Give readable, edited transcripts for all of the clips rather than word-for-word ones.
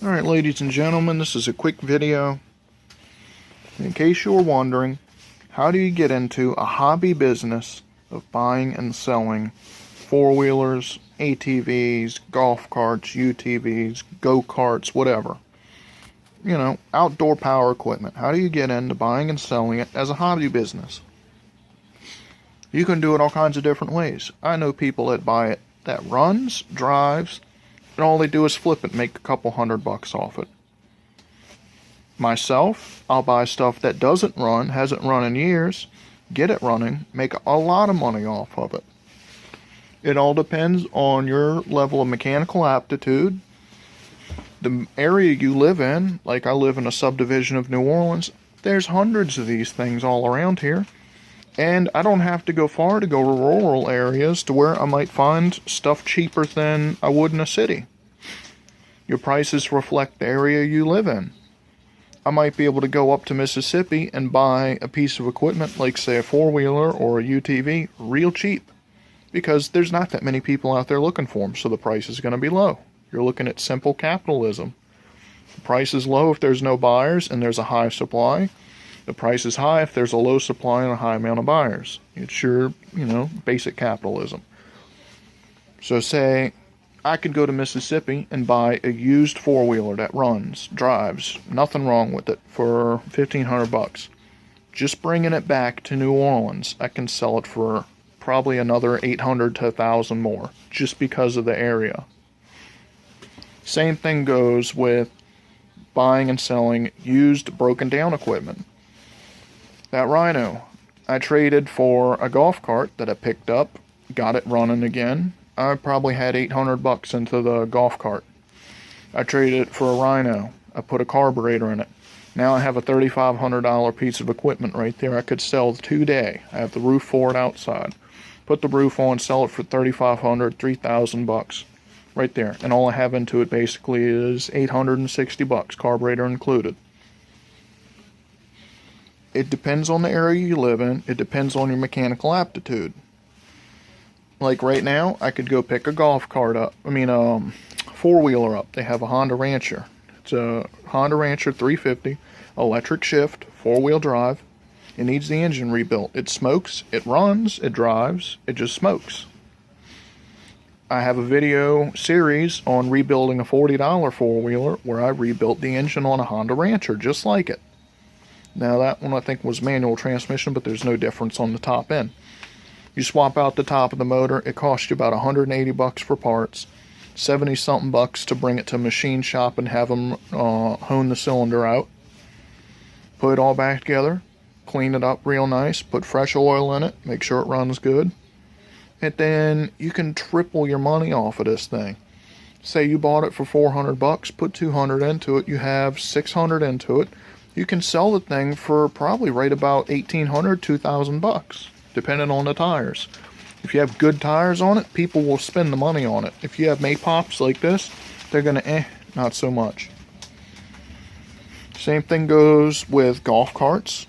Alright, ladies and gentlemen, this is a quick video. In case you were wondering, how do you get into a hobby business of buying and selling four-wheelers, ATVs, golf carts, UTVs, go-karts, whatever? You know, outdoor power equipment. How do you get into buying and selling it as a hobby business? You can do it all kinds of different ways. I know people that buy it that runs, drives, and all they do is flip it and make a couple $100 off it. Myself, I'll buy stuff that doesn't run, hasn't run in years, get it running, make a lot of money off of it. It all depends on your level of mechanical aptitude, the area you live in. Like I live in a subdivision of New Orleans, there's hundreds of these things all around here. And I don't have to go far to go to rural areas to where I might find stuff cheaper than I would in a city. Your prices reflect the area you live in. I might be able to go up to Mississippi and buy a piece of equipment like, say, a four-wheeler or a UTV real cheap, because there's not that many people out there looking for them, so the price is going to be low. You're looking at simple capitalism. The price is low if there's no buyers and there's a high supply. The price is high if there's a low supply and a high amount of buyers. It's your, basic capitalism. So say I could go to Mississippi and buy a used four-wheeler that runs, drives, nothing wrong with it, for $1,500. Just bringing it back to New Orleans, I can sell it for probably another $800 to $1,000 more, just because of the area. Same thing goes with buying and selling used, broken down equipment. That Rhino, I traded for a golf cart that I picked up, got it running again. I probably had $800 into the golf cart. I traded it for a Rhino. I put a carburetor in it. Now I have a $3,500 piece of equipment right there I could sell today. I have the roof for it outside. Put the roof on, sell it for $3,500, $3,000 right there. And all I have into it basically is $860, carburetor included. It depends on the area you live in. It depends on your mechanical aptitude. Like right now, I could go pick a golf cart up. Four-wheeler up. They have a Honda Rancher. It's a Honda Rancher 350, electric shift, four-wheel drive. It needs the engine rebuilt. It smokes, it runs, it drives, it just smokes. I have a video series on rebuilding a $40 four-wheeler where I rebuilt the engine on a Honda Rancher just like it. Now that one I think was manual transmission, but there's no difference on the top end. You swap out the top of the motor, it costs you about $180 for parts, 70 something bucks to bring it to a machine shop and have them hone the cylinder out. Put it all back together, clean it up real nice, put fresh oil in it, make sure it runs good. And then you can triple your money off of this thing. Say you bought it for $400, put $200 into it, you have $600 into it. You can sell the thing for probably right about $1,800, $2,000, depending on the tires. If you have good tires on it, people will spend the money on it. If you have Maypops like this, they're gonna not so much. Same thing goes with golf carts.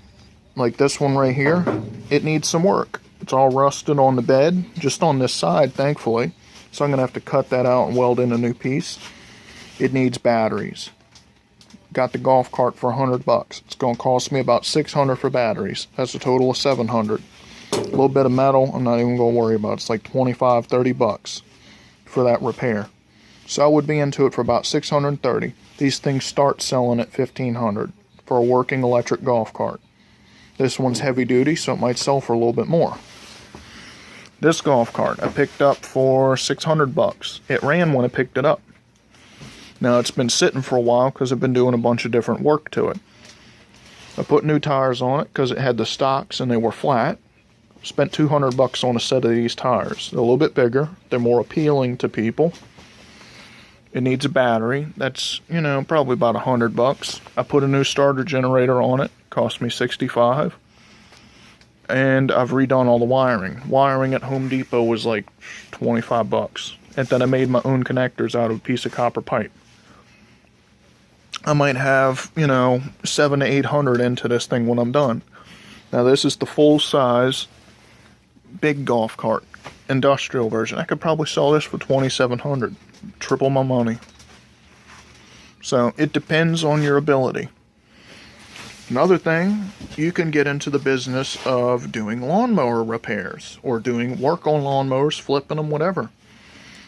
Like this one right here, it needs some work. It's all rusted on the bed, just on this side, thankfully. So I'm gonna have to cut that out and weld in a new piece. It needs batteries. Got the golf cart for $100. It's going to cost me about $600 for batteries. That's a total of $700. A little bit of metal, I'm not even going to worry about. It's like $25, $30 for that repair. So I would be into it for about $630. These things start selling at $1,500 for a working electric golf cart. This one's heavy duty, so it might sell for a little bit more. This golf cart I picked up for $600. It ran when I picked it up. Now it's been sitting for a while because I've been doing a bunch of different work to it. I put new tires on it because it had the stocks and they were flat. Spent $200 on a set of these tires. They're a little bit bigger. They're more appealing to people. It needs a battery. That's, probably about $100. I put a new starter generator on it. Cost me $65. And I've redone all the wiring. Wiring at Home Depot was like $25. And then I made my own connectors out of a piece of copper pipe. I might have, $700 to $800 into this thing when I'm done. Now this is the full size big golf cart, industrial version. I could probably sell this for $2,700, triple my money. So it depends on your ability. Another thing, you can get into the business of doing lawnmower repairs or doing work on lawnmowers, flipping them, whatever.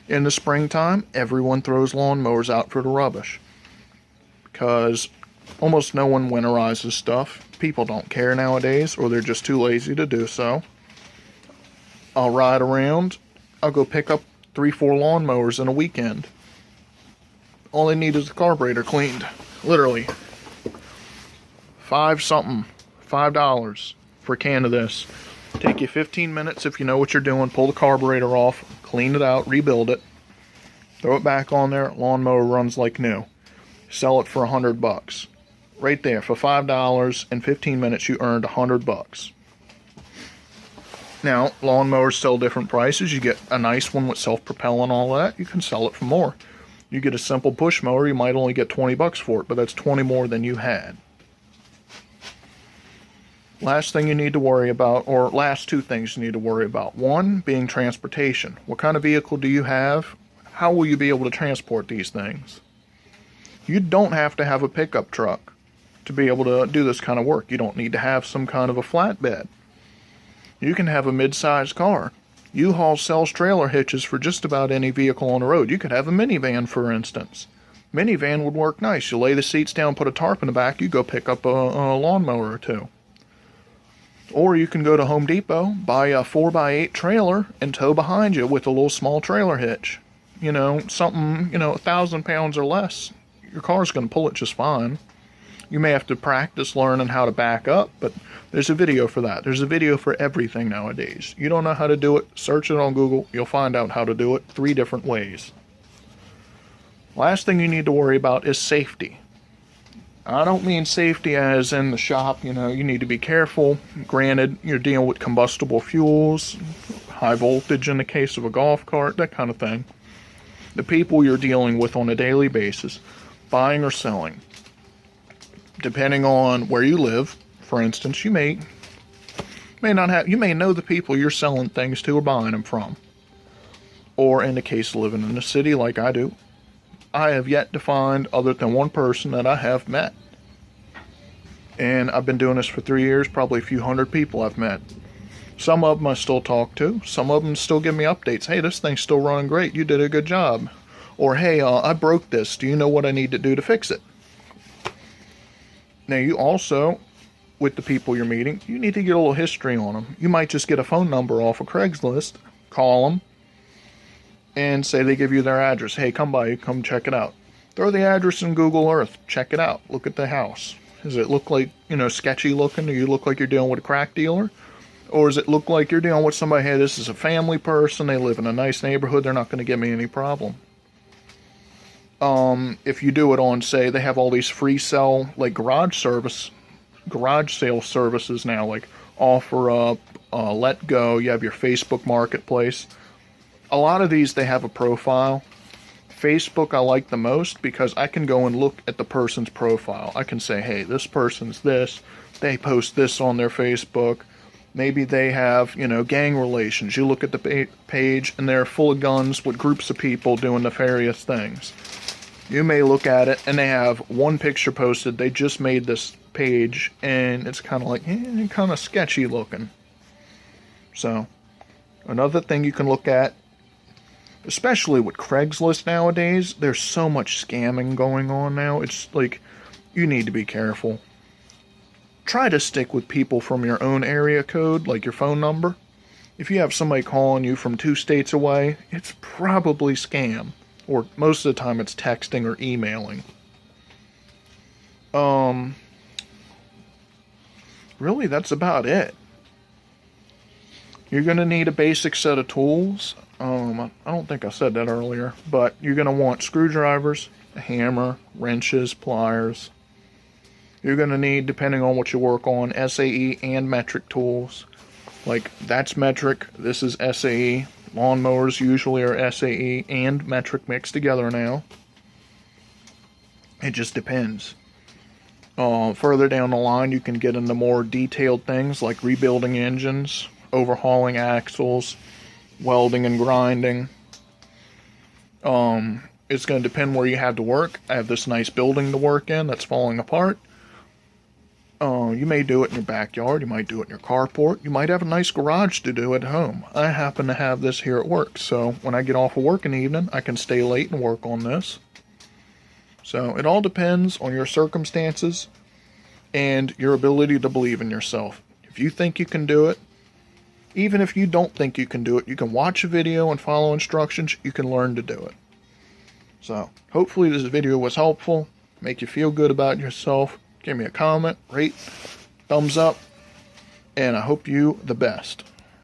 In the springtime, everyone throws lawnmowers out for the rubbish because almost no one winterizes stuff. People don't care nowadays, or they're just too lazy to do so. I'll ride around. I'll go pick up 3-4 lawnmowers in a weekend. All I need is the carburetor cleaned. Literally. $5 for a can of this. Take you 15 minutes if you know what you're doing. Pull the carburetor off, clean it out, rebuild it, throw it back on there. Lawnmower runs like new. Sell it for $100. Right there, for $5 in 15 minutes, you earned $100. Now, lawnmowers sell different prices. You get a nice one with self-propel and all that. You can sell it for more. You get a simple push mower, you might only get $20 for it, but that's 20 more than you had. Last thing you need to worry about, or last two things you need to worry about. One, being transportation. What kind of vehicle do you have? How will you be able to transport these things? You don't have to have a pickup truck to be able to do this kind of work. You don't need to have some kind of a flatbed. You can have a mid-sized car. U-Haul sells trailer hitches for just about any vehicle on the road. You could have a minivan, for instance. Minivan would work nice. You lay the seats down, put a tarp in the back, you go pick up a lawnmower or two. Or you can go to Home Depot, buy a 4x8 trailer, and tow behind you with a little small trailer hitch. You know, something, 1,000 pounds or less. Your car's going to pull it just fine. You may have to practice learning how to back up, but there's a video for that. There's a video for everything nowadays. You don't know how to do it, search it on Google. You'll find out how to do it 3 different ways. Last thing you need to worry about is safety. I don't mean safety as in the shop, you need to be careful. Granted, you're dealing with combustible fuels, high voltage in the case of a golf cart, that kind of thing. The people you're dealing with on a daily basis, buying or selling. Depending on where you live, for instance, you may know the people you're selling things to or buying them from. Or in the case of living in a city like I do, I have yet to find other than one person that I have met. And I've been doing this for 3 years, probably a few hundred people I've met. Some of them I still talk to. Some of them still give me updates. Hey, this thing's still running great. You did a good job. Or, hey, I broke this. Do you know what I need to do to fix it? Now, you also, with the people you're meeting, you need to get a little history on them. You might just get a phone number off of Craigslist, call them, and say they give you their address. Hey, come by, come check it out. Throw the address in Google Earth. Check it out. Look at the house. Does it look like, sketchy looking? Do you look like you're dealing with a crack dealer? Or does it look like you're dealing with somebody, hey, this is a family person, they live in a nice neighborhood, they're not going to give me any problem. If you do it on, say, they have all these free sell, like garage sale services now, like OfferUp, Let Go, you have your Facebook Marketplace. A lot of these, they have a profile. Facebook I like the most because I can go and look at the person's profile. I can say, hey, this person's this, they post this on their Facebook. Maybe they have, gang relations. You look at the page and they're full of guns with groups of people doing nefarious things. You may look at it and they have one picture posted. They just made this page and it's kind of like, kind of sketchy looking. So, another thing you can look at, especially with Craigslist nowadays, there's so much scamming going on now. It's like, you need to be careful. Try to stick with people from your own area code, like your phone number. If you have somebody calling you from 2 states away, it's probably scam. Or most of the time it's texting or emailing. Really, that's about it. You're going to need a basic set of tools. I don't think I said that earlier, but you're going to want screwdrivers, a hammer, wrenches, pliers. You're going to need, depending on what you work on, SAE and metric tools. Like, that's metric, this is SAE. Lawnmowers usually are SAE and metric mixed together now. It just depends. Further down the line, you can get into more detailed things like rebuilding engines, overhauling axles, welding and grinding. It's going to depend where you have to work. I have this nice building to work in that's falling apart. You may do it in your backyard. You might do it in your carport. You might have a nice garage to do at home. I happen to have this here at work, so when I get off of work in the evening, I can stay late and work on this. So it all depends on your circumstances and your ability to believe in yourself. If you think you can do it, even if you don't think you can do it, you can watch a video and follow instructions. You can learn to do it. So hopefully this video was helpful, make you feel good about yourself. Give me a comment, rate, thumbs up, and I hope you the best.